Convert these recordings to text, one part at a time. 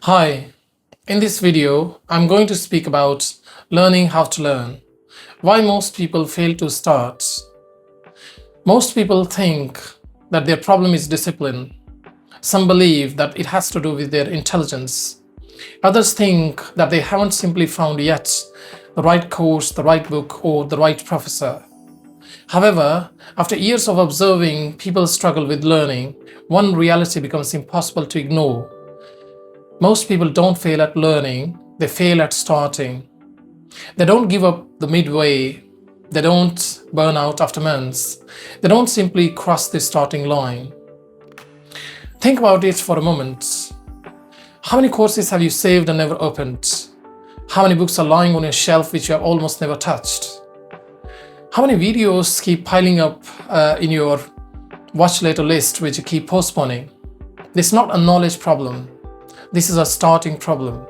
Hi, in this video, I'm going to speak about learning how to learn. Why most people fail to start. Most people think that their problem is discipline. Some believe that it has to do with their intelligence. Others think that they haven't simply found yet the right course, the right book, or the right professor. However, after years of observing people struggle with learning, one reality becomes impossible to ignore. Most people don't fail at learning, they fail at starting. They don't give up the midway, they don't burn out after months, they don't simply cross the starting line. Think about it for a moment. How many courses have you saved and never opened? How many books are lying on your shelf which you have almost never touched? How many videos keep piling up in your watch later list which you keep postponing? This is not a knowledge problem. This is a starting problem.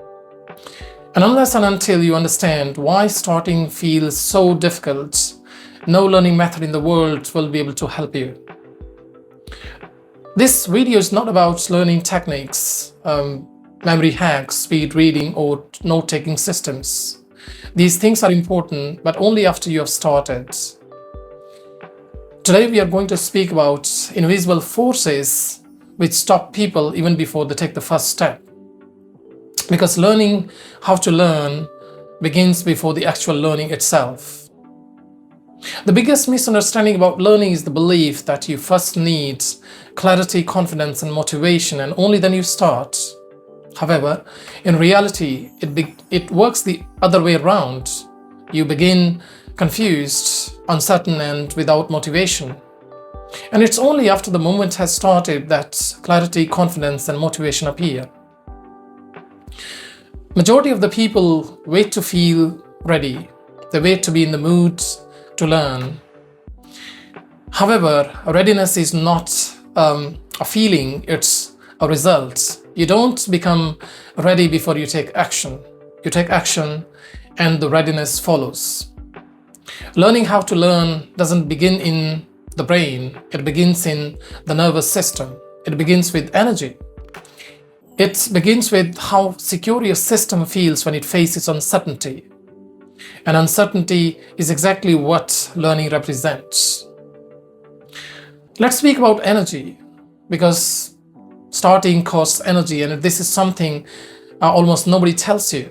And unless and until you understand why starting feels so difficult, no learning method in the world will be able to help you. This video is not about learning techniques, memory hacks, speed reading, or note-taking systems. These things are important, but only after you have started. Today we are going to speak about invisible forces which stop people even before they take the first step. Because learning how to learn begins before the actual learning itself. The biggest misunderstanding about learning is the belief that you first need clarity, confidence, and motivation, and only then you start. However, in reality, it works the other way around. You begin confused, uncertain, and without motivation. And it's only after the moment has started that clarity, confidence, and motivation appear. Majority of the people wait to feel ready. They wait to be in the mood to learn. However, readiness is not a feeling, it's a result. You don't become ready before you take action. You take action and the readiness follows. Learning how to learn doesn't begin in the brain, it begins in the nervous system. It begins with energy. It begins with how secure your system feels when it faces uncertainty. And uncertainty is exactly what learning represents. Let's speak about energy, because starting costs energy, and this is something almost nobody tells you.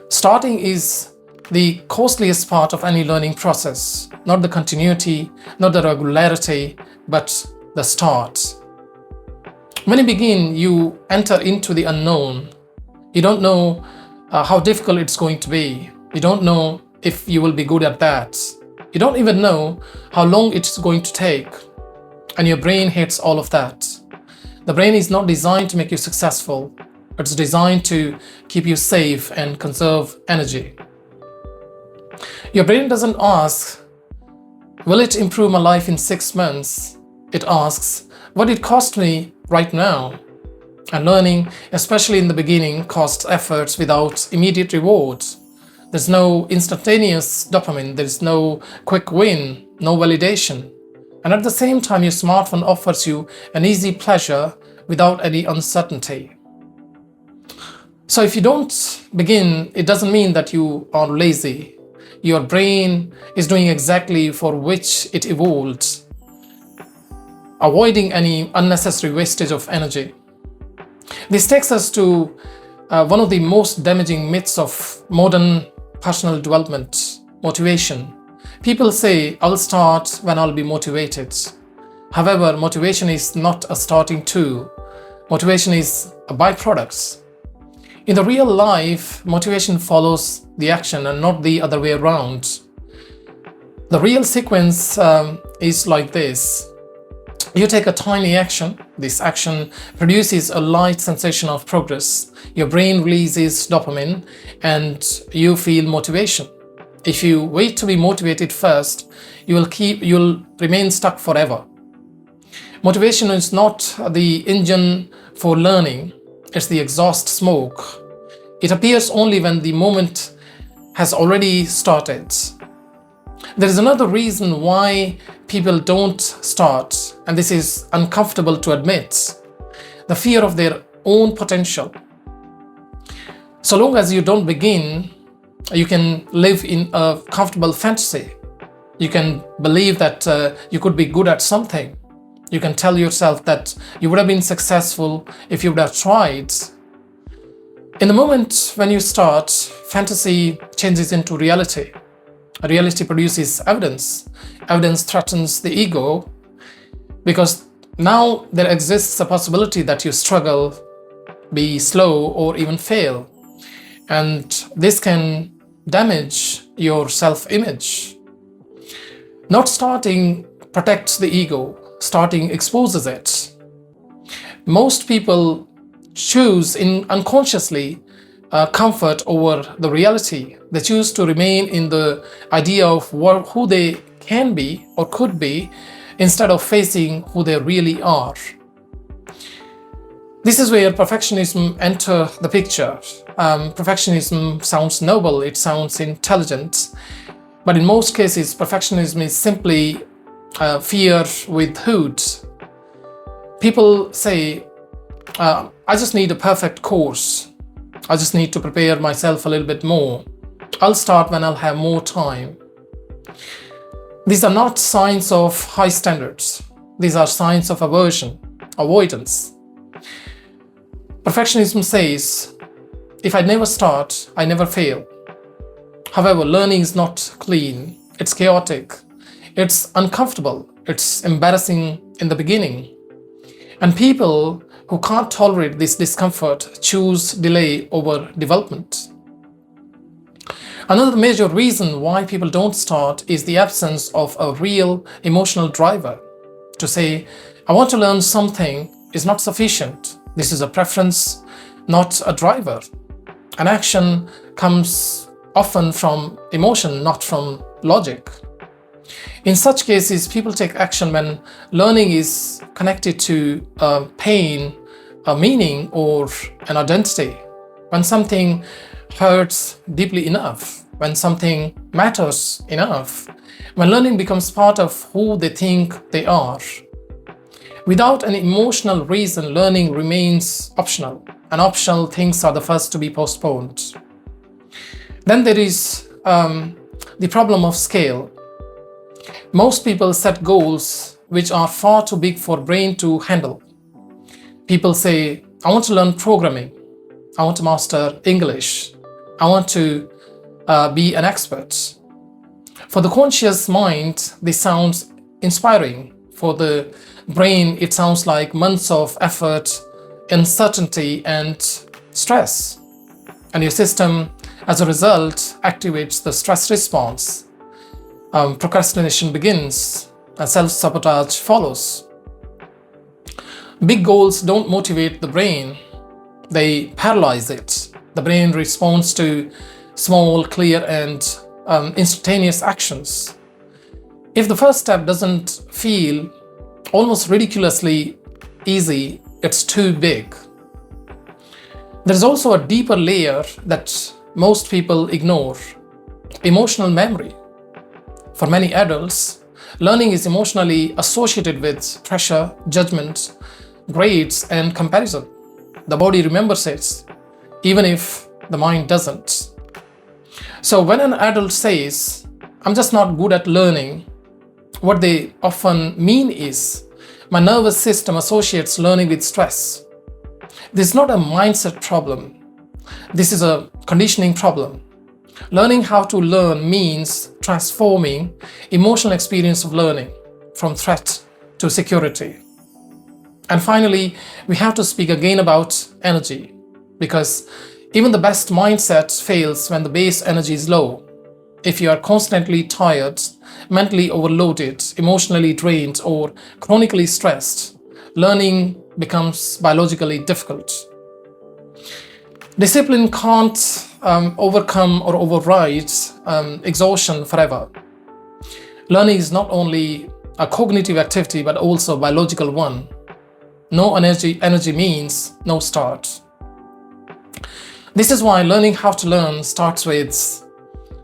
Starting is the costliest part of any learning process, not the continuity, not the regularity, but the start. When you begin, you enter into the unknown. You don't know how difficult it's going to be. You don't know if you will be good at that. You don't even know how long it's going to take. And your brain hates all of that. The brain is not designed to make you successful. It's designed to keep you safe and conserve energy. Your brain doesn't ask, will it improve my life in 6 months? It asks, what it cost me right now? And learning, especially in the beginning, costs efforts without immediate reward. There's no instantaneous dopamine, there's no quick win, no validation. And at the same time, your smartphone offers you an easy pleasure without any uncertainty. So if you don't begin, it doesn't mean that you are lazy. Your brain is doing exactly for which it evolved, avoiding any unnecessary wastage of energy. This takes us to one of the most damaging myths of modern personal development, motivation. People say, I'll start when I'll be motivated. However, motivation is not a starting tool. Motivation is a byproduct. In the real life, motivation follows the action and not the other way around. The real sequence is like this. You take a tiny action. This action produces a light sensation of progress. Your brain releases dopamine and you feel motivation. If you wait to be motivated first, you'll remain stuck forever. Motivation is not the engine for learning, it's the exhaust smoke. It appears only when the moment has already started. There is another reason why people don't start, and this is uncomfortable to admit: the fear of their own potential. So long as you don't begin, you can live in a comfortable fantasy. You can believe that you could be good at something. You can tell yourself that you would have been successful if you would have tried. In the moment when you start, fantasy changes into reality. Reality produces evidence. Evidence threatens the ego because now there exists a possibility that you struggle, be slow, or even fail. And this can damage your self-image. Not starting protects the ego, starting exposes it. Most people choose unconsciously comfort over the reality. They choose to remain in the idea of who they can be or could be instead of facing who they really are. This is where perfectionism enters the picture. Perfectionism sounds noble, it sounds intelligent, but in most cases, perfectionism is simply fear with hoods. People say, I just need a perfect course. I just need to prepare myself a little bit more. I'll start when I'll have more time. These are not signs of high standards. These are signs of aversion, avoidance. Perfectionism says, if I never start, I never fail. However, learning is not clean. It's chaotic. It's uncomfortable. It's embarrassing in the beginning. And people who can't tolerate this discomfort choose delay over development. Another major reason why people don't start is the absence of a real emotional driver. To say, I want to learn something is not sufficient. This is a preference, not a driver. An action comes often from emotion, not from logic. In such cases, people take action when learning is connected to pain, a meaning, or an identity. When something hurts deeply enough, when something matters enough, when learning becomes part of who they think they are. Without an emotional reason, learning remains optional, and optional things are the first to be postponed. Then there is the problem of scale. Most people set goals which are far too big for brain to handle. People say, I want to learn programming. I want to master English. I want to be an expert. For the conscious mind, this sounds inspiring. For the brain, it sounds like months of effort, uncertainty, and stress. And your system, as a result, activates the stress response. Procrastination begins, and self-sabotage follows. Big goals don't motivate the brain, they paralyze it. The brain responds to small, clear, and instantaneous actions. If the first step doesn't feel almost ridiculously easy, it's too big. There's also a deeper layer that most people ignore: emotional memory. For many adults, learning is emotionally associated with pressure, judgment, grades, and comparison. The body remembers it, even if the mind doesn't. So when an adult says, I'm just not good at learning, what they often mean is, my nervous system associates learning with stress. This is not a mindset problem. This is a conditioning problem. Learning how to learn means transforming emotional experience of learning from threat to security. And finally, we have to speak again about energy, because even the best mindset fails when the base energy is low. If you are constantly tired, mentally overloaded, emotionally drained, or chronically stressed, learning becomes biologically difficult. Discipline can't overcome or override exhaustion forever. Learning is not only a cognitive activity but also a biological one. No energy means no start. This is why learning how to learn starts with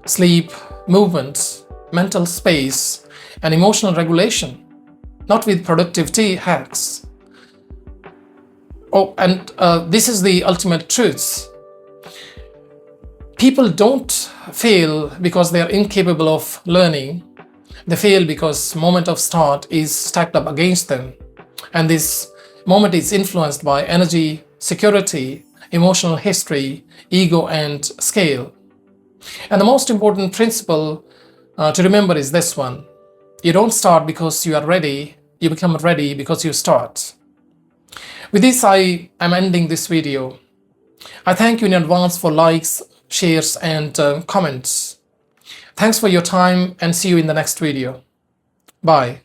sleep, movement, mental space, and emotional regulation, not with productivity hacks. This is the ultimate truth. People don't fail because they are incapable of learning. They fail because moment of start is stacked up against them. And this moment is influenced by energy, security, emotional history, ego, and scale. And the most important principle to remember is this one: you don't start because you are ready, you become ready because you start. With this, I am ending this video. I thank you in advance for likes, shares, and comments. Thanks for your time, and see you in the next video. Bye.